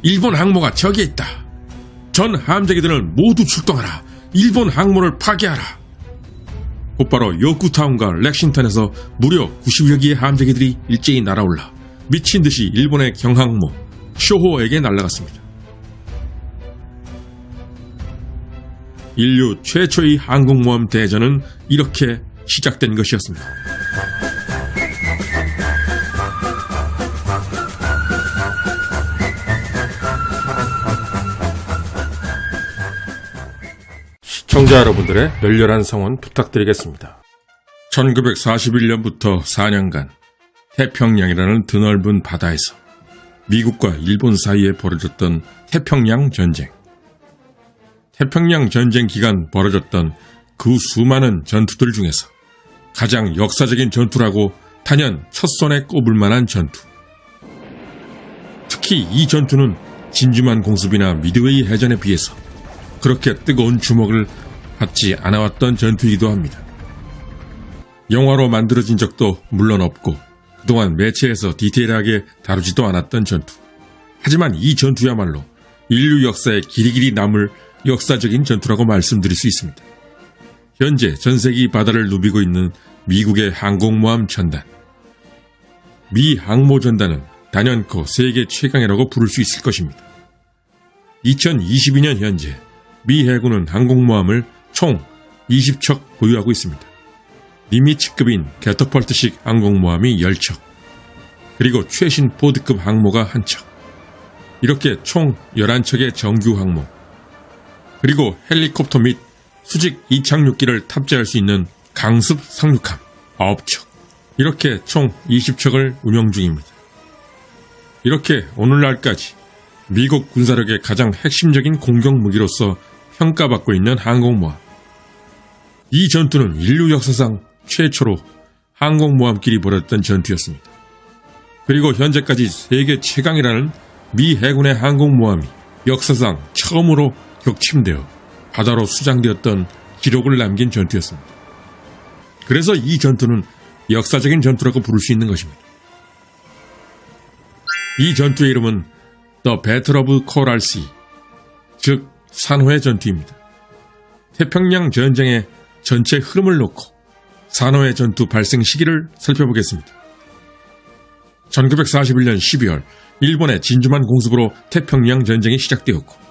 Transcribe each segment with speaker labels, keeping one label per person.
Speaker 1: 일본 항모가 저기에 있다. 전 함재기들을 모두 출동하라. 일본 항모를 파괴하라. 곧바로 요쿠타운과 렉싱턴에서 무려 90여 개의 함재기들이 일제히 날아올라 미친 듯이 일본의 경항모 쇼호에게 날아갔습니다. 인류 최초의 항공모함 대전은 이렇게 시작된 것이었습니다. 시청자 여러분들의 열렬한 성원 부탁드리겠습니다. 1941년부터 4년간 태평양이라는 드넓은 바다에서 미국과 일본 사이에 벌어졌던 태평양 전쟁. 태평양 전쟁 기간 벌어졌던 그 수많은 전투들 중에서 가장 역사적인 전투라고 단연 첫손에 꼽을 만한 전투. 특히 이 전투는 진주만 공습이나 미드웨이 해전에 비해서 그렇게 뜨거운 주목을 받지 않아왔던 전투이기도 합니다. 영화로 만들어진 적도 물론 없고 그동안 매체에서 디테일하게 다루지도 않았던 전투. 하지만 이 전투야말로 인류 역사에 길이길이 남을 역사적인 전투라고 말씀드릴 수 있습니다. 현재 전 세계 바다를 누비고 있는 미국의 항공모함 전단. 미 항모전단은 단연코 세계 최강이라고 부를 수 있을 것입니다. 2022년 현재 미 해군은 항공모함을 총 20척 보유하고 있습니다. 니미츠급인 캐터펄트식 항공모함이 10척, 그리고 최신 포드급 항모가 1척, 이렇게 총 11척의 정규 항모, 그리고 헬리콥터 및 수직 이착륙기를 탑재할 수 있는 강습 상륙함 9척, 이렇게 총 20척을 운영 중입니다. 이렇게 오늘날까지 미국 군사력의 가장 핵심적인 공격 무기로서 평가받고 있는 항공모함. 이 전투는 인류 역사상 최초로 항공모함끼리 벌였던 전투였습니다. 그리고 현재까지 세계 최강이라는 미 해군의 항공모함이 역사상 처음으로 격침되어 바다로 수장되었던 기록을 남긴 전투였습니다. 그래서 이 전투는 역사적인 전투라고 부를 수 있는 것입니다. 이 전투의 이름은 The Battle of Coral Sea, 즉 산호의 전투입니다. 태평양 전쟁의 전체 흐름을 놓고 산호의 전투 발생 시기를 살펴보겠습니다. 1941년 12월 일본의 진주만 공습으로 태평양 전쟁이 시작되었고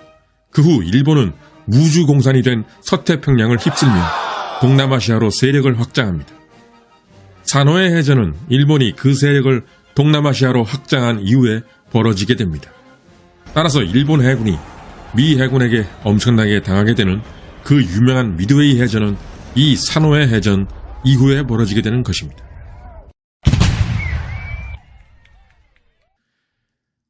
Speaker 1: 그 후 일본은 무주공산이 된 서태평양을 휩쓸며 동남아시아로 세력을 확장합니다. 산호의 해전은 일본이 그 세력을 동남아시아로 확장한 이후에 벌어지게 됩니다. 따라서 일본 해군이 미 해군에게 엄청나게 당하게 되는 그 유명한 미드웨이 해전은 이 산호의 해전 이후에 벌어지게 되는 것입니다.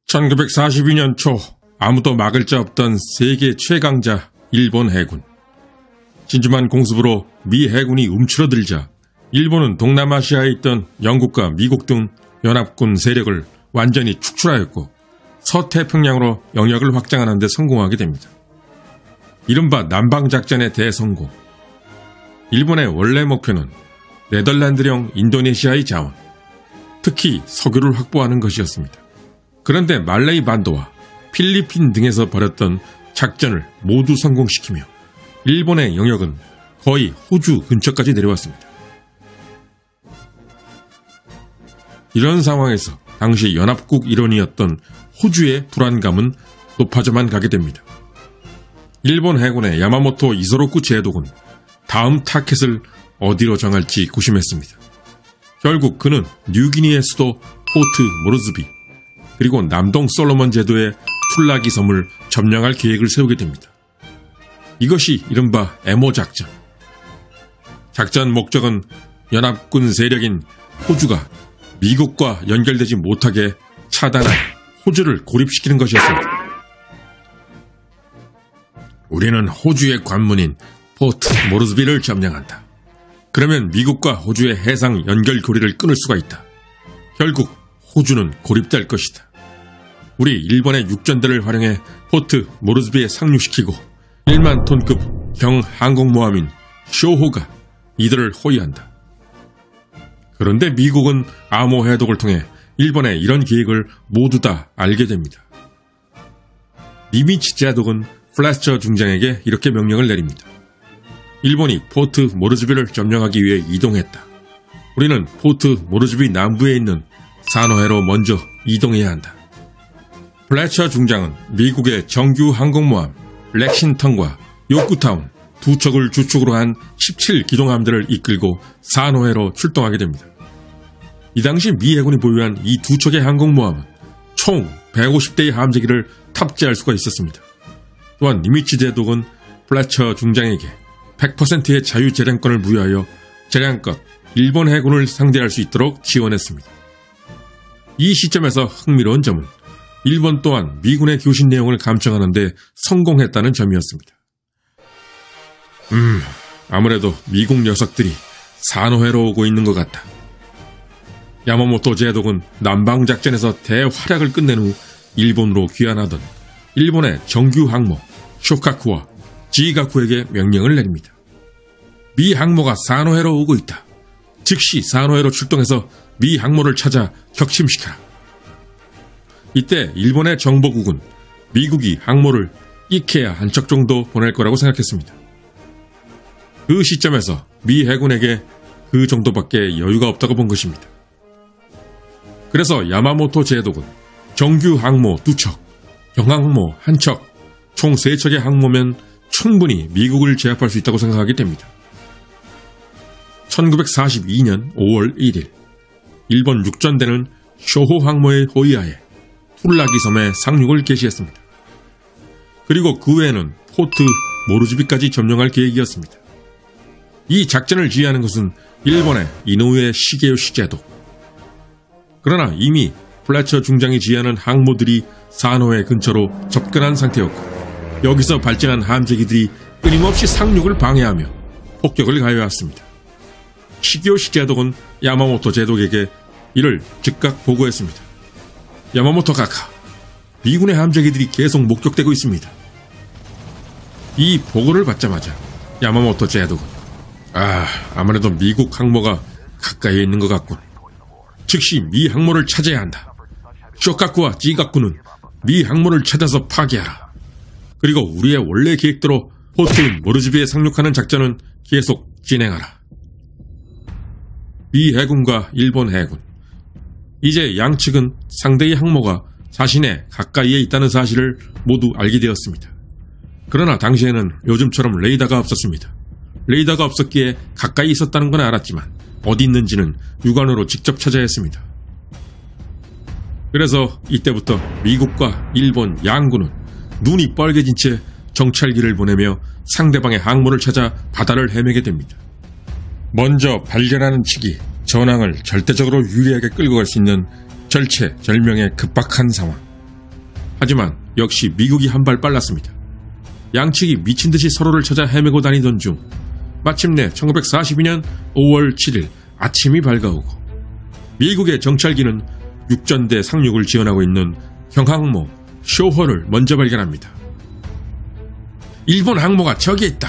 Speaker 1: 1942년 초 아무도 막을 자 없던 세계 최강자 일본 해군. 진주만 공습으로 미 해군이 움츠러들자 일본은 동남아시아에 있던 영국과 미국 등 연합군 세력을 완전히 축출하였고 서태평양으로 영역을 확장하는 데 성공하게 됩니다. 이른바 남방작전의 대성공. 일본의 원래 목표는 네덜란드령 인도네시아의 자원, 특히 석유를 확보하는 것이었습니다. 그런데 말레이 반도와 필리핀 등에서 벌였던 작전을 모두 성공시키며 일본의 영역은 거의 호주 근처까지 내려왔습니다. 이런 상황에서 당시 연합국 일원이었던 호주의 불안감은 높아져만 가게 됩니다. 일본 해군의 야마모토 이소로쿠 제독은 다음 타켓을 어디로 정할지 고심했습니다. 결국 그는 뉴기니의 수도 포트 모르즈비 그리고 남동 솔로몬 제도의 툴라기 섬을 점령할 계획을 세우게 됩니다. 이것이 이른바 에모 작전. 작전 목적은 연합군 세력인 호주가 미국과 연결되지 못하게 차단한 호주를 고립시키는 것이었습니다. 우리는 호주의 관문인 포트 모르즈비를 점령한다. 그러면 미국과 호주의 해상 연결 고리를 끊을 수가 있다. 결국 호주는 고립될 것이다. 우리 일본의 육전대를 활용해 포트 모르즈비에 상륙시키고 1만 톤급 경항공모함인 쇼호가 이들을 호위한다. 그런데 미국은 아모 해독을 통해 일본의 이런 계획을 모두 다 알게 됩니다. 니미츠 제독은 플래처 중장에게 이렇게 명령을 내립니다. 일본이 포트 모르즈비를 점령하기 위해 이동했다. 우리는 포트 모르즈비 남부에 있는 사노해로 먼저 이동해야 한다. 플래처 중장은 미국의 정규 항공모함 렉싱턴과 요크타운 두 척을 주축으로 한 17기동함대를 이끌고 사노해로 출동하게 됩니다. 이 당시 미 해군이 보유한 이 두 척의 항공모함은 총 150대의 함재기를 탑재할 수가 있었습니다. 또한 니미츠 제독은 플래처 중장에게 100%의 자유재량권을 부여하여 재량껏 일본 해군을 상대할 수 있도록 지원했습니다. 이 시점에서 흥미로운 점은 일본 또한 미군의 교신 내용을 감청하는 데 성공했다는 점이었습니다. 아무래도 미국 녀석들이 사노해로 오고 있는 것 같다. 야마모토 제독은 남방작전에서 대활약을 끝낸 후 일본으로 귀환하던 일본의 정규 항모 쇼카쿠와 지가쿠에게 명령을 내립니다. 미 항모가 사노해로 오고 있다. 즉시 사노해로 출동해서 미 항모를 찾아 격침시켜라. 이때 일본의 정보국은 미국이 항모를 이케야 한 척 정도 보낼 거라고 생각했습니다. 그 시점에서 미 해군에게 그 정도밖에 여유가 없다고 본 것입니다. 그래서 야마모토 제독은 정규 항모 2척, 경항모 1척, 총 3척의 항모면 충분히 미국을 제압할 수 있다고 생각하게 됩니다. 1942년 5월 1일 일본 육전대는 쇼호 항모의 호위하에 툴라기 섬에 상륙을 개시했습니다. 그리고 그 후에는 포트 모르즈비까지 점령할 계획이었습니다. 이 작전을 지휘하는 것은 일본의 이노우에 시게요시 제독. 그러나 이미 플래처 중장이 지휘하는 항모들이 사노해 근처로 접근한 상태였고 여기서 발진한 함재기들이 끊임없이 상륙을 방해하며 폭격을 가해왔습니다. 시게요시 제독은 야마모토 제독에게 이를 즉각 보고했습니다. 야마모토 가카, 미군의 함재기들이 계속 목격되고 있습니다. 이 보고를 받자마자 야마모토 제독은 아무래도 미국 항모가 가까이에 있는 것 같군. 즉시 미 항모를 찾아야 한다. 쇼카쿠와 지가쿠는 미 항모를 찾아서 파괴하라. 그리고 우리의 원래 계획대로 포트 모르즈비에 상륙하는 작전은 계속 진행하라. 미 해군과 일본 해군, 이제 양측은 상대의 항모가 자신의 가까이에 있다는 사실을 모두 알게 되었습니다. 그러나 당시에는 요즘처럼 레이더가 없었습니다. 레이더가 없었기에 가까이 있었다는 건 알았지만 어디 있는지는 육안으로 직접 찾아야 했습니다. 그래서 이때부터 미국과 일본 양군은 눈이 빨개진 채 정찰기를 보내며 상대방의 항모를 찾아 바다를 헤매게 됩니다. 먼저 발견하는 측이 전황을 절대적으로 유리하게 끌고 갈 수 있는 절체절명의 급박한 상황. 하지만 역시 미국이 한 발 빨랐습니다. 양측이 미친 듯이 서로를 찾아 헤매고 다니던 중 마침내 1942년 5월 7일 아침이 밝아오고 미국의 정찰기는 육전대 상륙을 지원하고 있는 경항모 쇼호를 먼저 발견합니다. 일본 항모가 저기에 있다.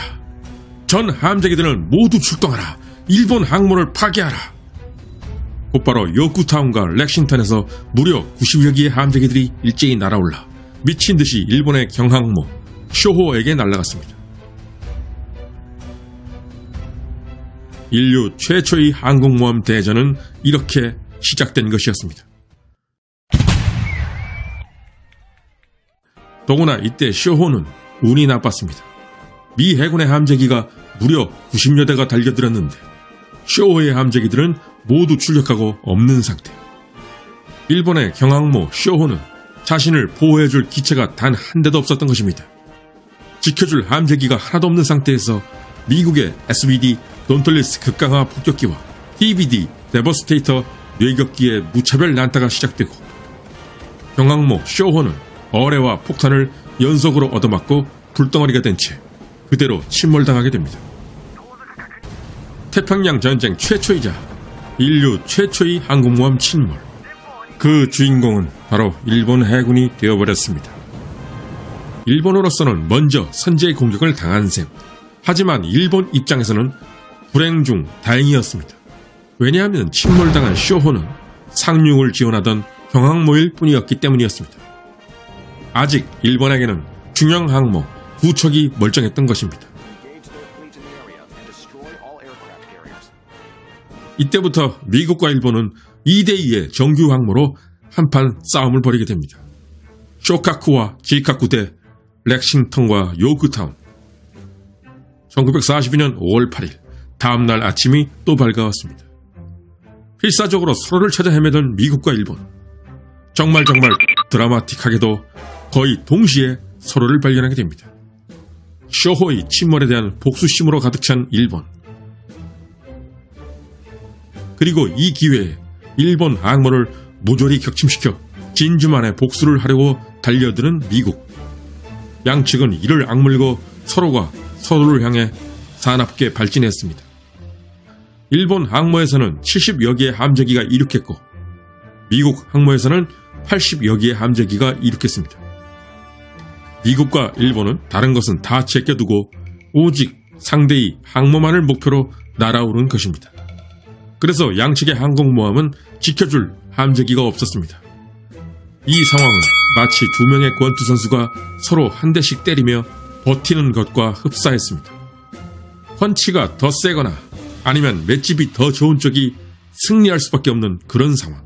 Speaker 1: 전 함재기들은 모두 출동하라. 일본 항모를 파괴하라. 곧바로 요쿠타운과 렉싱턴에서 무려 90여 개의 함재기들이 일제히 날아올라 미친 듯이 일본의 경항모 쇼호에게 날아갔습니다. 인류 최초의 항공모함 대전은 이렇게 시작된 것이었습니다. 더구나 이때 쇼호는 운이 나빴습니다. 미 해군의 함재기가 무려 90여 대가 달겨들었는데 쇼호의 함재기들은 모두 출격하고 없는 상태. 일본의 경항모 쇼호는 자신을 보호해줄 기체가 단 한 대도 없었던 것입니다. 지켜줄 함재기가 하나도 없는 상태에서 미국의 SBD 돈틀리스 극강화 폭격기와 TBD 데버스테이터 뇌격기의 무차별 난타가 시작되고 경항모 쇼호는 어뢰와 폭탄을 연속으로 얻어맞고 불덩어리가 된 채 그대로 침몰당하게 됩니다. 태평양 전쟁 최초이자 인류 최초의 항공모함 침몰. 그 주인공은 바로 일본 해군이 되어버렸습니다. 일본으로서는 먼저 선제 공격을 당한 셈. 하지만 일본 입장에서는 불행 중 다행이었습니다. 왜냐하면 침몰당한 쇼호는 상륙을 지원하던 경항모일 뿐이었기 때문이었습니다. 아직 일본에게는 중형 항모 두 척이 멀쩡했던 것입니다. 이때부터 미국과 일본은 2대2의 정규 항모로 한판 싸움을 벌이게 됩니다. 쇼카쿠와 지카쿠 대 렉싱턴과 요크타운. 1942년 5월 8일 다음날 아침이 또 밝아왔습니다. 필사적으로 서로를 찾아 헤매던 미국과 일본. 정말 드라마틱하게도 거의 동시에 서로를 발견하게 됩니다. 쇼호의 침몰에 대한 복수심으로 가득 찬 일본. 그리고 이 기회에 일본 항모를 모조리 격침시켜 진주만의 복수를 하려고 달려드는 미국. 양측은 이를 악물고 서로가 서로를 향해 사납게 발진했습니다. 일본 항모에서는 70여 개의 함재기가 이륙했고 미국 항모에서는 80여 개의 함재기가 이륙했습니다. 미국과 일본은 다른 것은 다 제껴두고 오직 상대의 항모만을 목표로 날아오른 것입니다. 그래서 양측의 항공모함은 지켜줄 함재기가 없었습니다. 이 상황은 마치 두 명의 권투 선수가 서로 한 대씩 때리며 버티는 것과 흡사했습니다. 펀치가 더 세거나 아니면 맷집이 더 좋은 쪽이 승리할 수밖에 없는 그런 상황.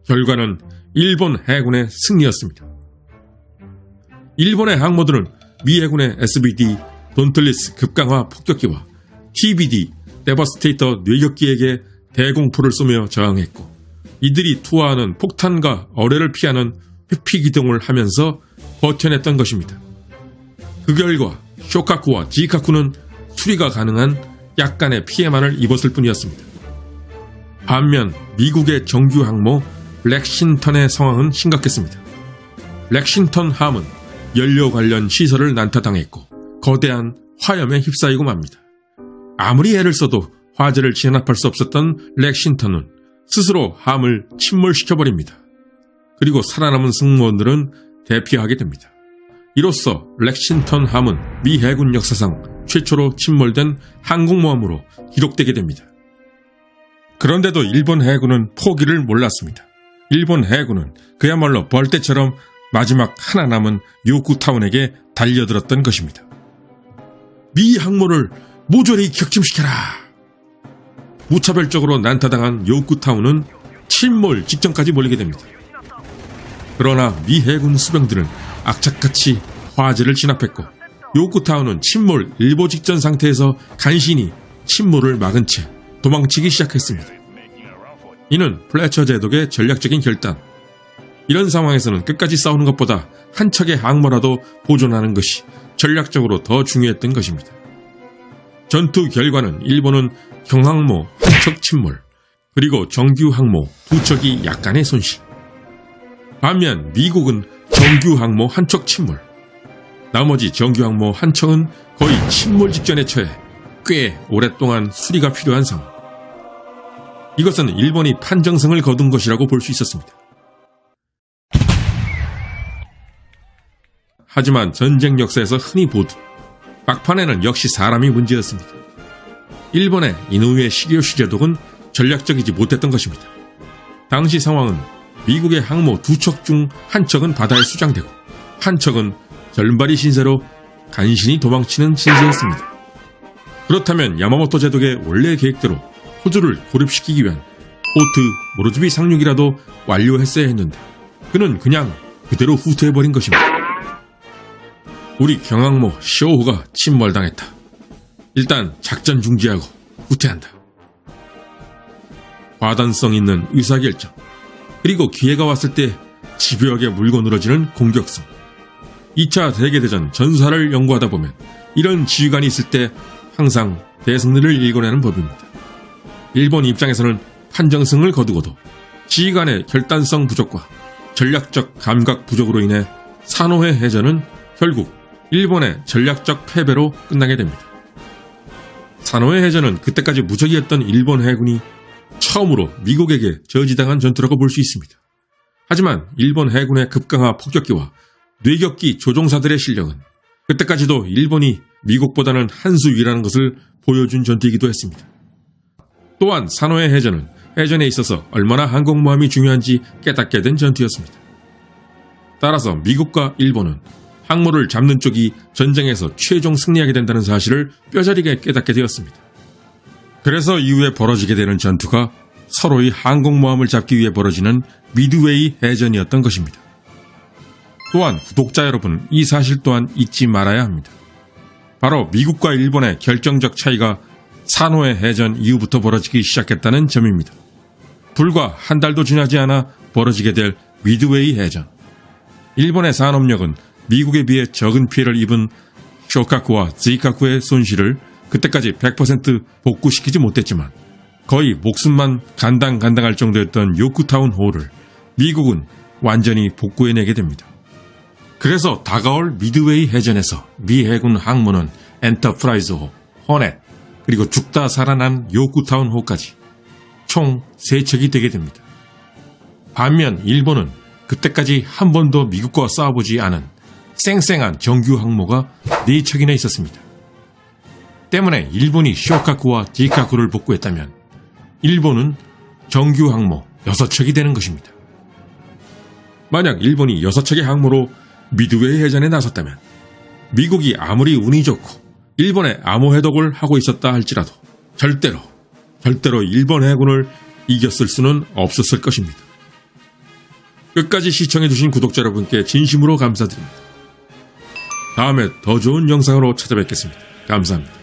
Speaker 1: 결과는 일본 해군의 승리였습니다. 일본의 항모들은 미 해군의 SBD 돈틀리스 급강화 폭격기와 TBD 데버스테이터 뇌격기에게 대공포를 쏘며 저항했고 이들이 투하하는 폭탄과 어뢰를 피하는 회피 기동을 하면서 버텨냈던 것입니다. 그 결과 쇼카쿠와 지카쿠는 수리가 가능한 약간의 피해만을 입었을 뿐이었습니다. 반면 미국의 정규 항모 렉싱턴의 상황은 심각했습니다. 렉싱턴 함은 연료 관련 시설을 난타당했고 거대한 화염에 휩싸이고 맙니다. 아무리 애를 써도 화재를 진압할 수 없었던 렉싱턴은 스스로 함을 침몰시켜버립니다. 그리고 살아남은 승무원들은 대피하게 됩니다. 이로써 렉싱턴 함은 미 해군 역사상 최초로 침몰된 항공모함으로 기록되게 됩니다. 그런데도 일본 해군은 포기를 몰랐습니다. 일본 해군은 그야말로 벌떼처럼 마지막 하나 남은 요쿠타운에게 달려들었던 것입니다. 미 항모를 모조리 격침시켜라! 무차별적으로 난타당한 요쿠타운은 침몰 직전까지 몰리게 됩니다. 그러나 미 해군 수병들은 악착같이 화재를 진압했고 요쿠타운은 침몰 일보 직전 상태에서 간신히 침몰을 막은 채 도망치기 시작했습니다. 이는 플래처 제독의 전략적인 결단. 이런 상황에서는 끝까지 싸우는 것보다 한 척의 항모라도 보존하는 것이 전략적으로 더 중요했던 것입니다. 전투 결과는 일본은 경항모 한 척 침몰, 그리고 정규 항모 두 척이 약간의 손실. 반면 미국은 정규 항모 한 척 침몰, 나머지 정규 항모 한 척은 거의 침몰 직전에 처해 꽤 오랫동안 수리가 필요한 상황. 이것은 일본이 판정승을 거둔 것이라고 볼 수 있었습니다. 하지만 전쟁 역사에서 흔히 보듯 막판에는 역시 사람이 문제였습니다. 일본의 이노우에 시게요시 제독은 전략적이지 못했던 것입니다. 당시 상황은 미국의 항모 두 척 중 한 척은 바다에 수장되고 한 척은 절발이 신세로 간신히 도망치는 신세였습니다. 그렇다면 야마모토 제독의 원래 계획대로 호주를 고립시키기 위한 포트 모로즈비 상륙이라도 완료했어야 했는데 그는 그냥 그대로 후퇴해버린 것입니다. 우리 경항모 쇼호가 침몰당했다. 일단 작전 중지하고 후퇴한다. 과단성 있는 의사결정, 그리고 기회가 왔을 때 집요하게 물고 늘어지는 공격성. 2차 세계대전 전사를 연구하다 보면 이런 지휘관이 있을 때 항상 대승리를 일궈내는 법입니다. 일본 입장에서는 판정승을 거두고도 지휘관의 결단성 부족과 전략적 감각 부족으로 인해 사노해 해전은 결국 일본의 전략적 패배로 끝나게 됩니다. 사노해 해전은 그때까지 무적이었던 일본 해군이 처음으로 미국에게 저지당한 전투라고 볼 수 있습니다. 하지만 일본 해군의 급강화 폭격기와 뇌격기 조종사들의 실력은 그때까지도 일본이 미국보다는 한 수 위라는 것을 보여준 전투이기도 했습니다. 또한 사노해 해전은 해전에 있어서 얼마나 항공모함이 중요한지 깨닫게 된 전투였습니다. 따라서 미국과 일본은 항모를 잡는 쪽이 전쟁에서 최종 승리하게 된다는 사실을 뼈저리게 깨닫게 되었습니다. 그래서 이후에 벌어지게 되는 전투가 서로의 항공모함을 잡기 위해 벌어지는 미드웨이 해전이었던 것입니다. 또한 구독자 여러분, 이 사실 또한 잊지 말아야 합니다. 바로 미국과 일본의 결정적 차이가 산호의 해전 이후부터 벌어지기 시작했다는 점입니다. 불과 한 달도 지나지 않아 벌어지게 될 미드웨이 해전. 일본의 산업력은 미국에 비해 적은 피해를 입은 쇼카쿠와 지카쿠의 손실을 그때까지 100% 복구시키지 못했지만 거의 목숨만 간당간당할 정도였던 요크타운 호를 미국은 완전히 복구해내게 됩니다. 그래서 다가올 미드웨이 해전에서 미 해군 항모는 엔터프라이즈호, 호넷, 그리고 죽다 살아난 요크타운 호까지 총 3척이 되게 됩니다. 반면 일본은 그때까지 한 번도 미국과 싸워보지 않은 쌩쌩한 정규 항모가 4척이나 있었습니다. 때문에 일본이 쇼카쿠와 지카쿠를 복구했다면 일본은 정규 항모 6척이 되는 것입니다. 만약 일본이 6척의 항모로 미드웨이 해전에 나섰다면 미국이 아무리 운이 좋고 일본의 암호 해독을 하고 있었다 할지라도 절대로 일본 해군을 이겼을 수는 없었을 것입니다. 끝까지 시청해주신 구독자 여러분께 진심으로 감사드립니다. 다음에 더 좋은 영상으로 찾아뵙겠습니다. 감사합니다.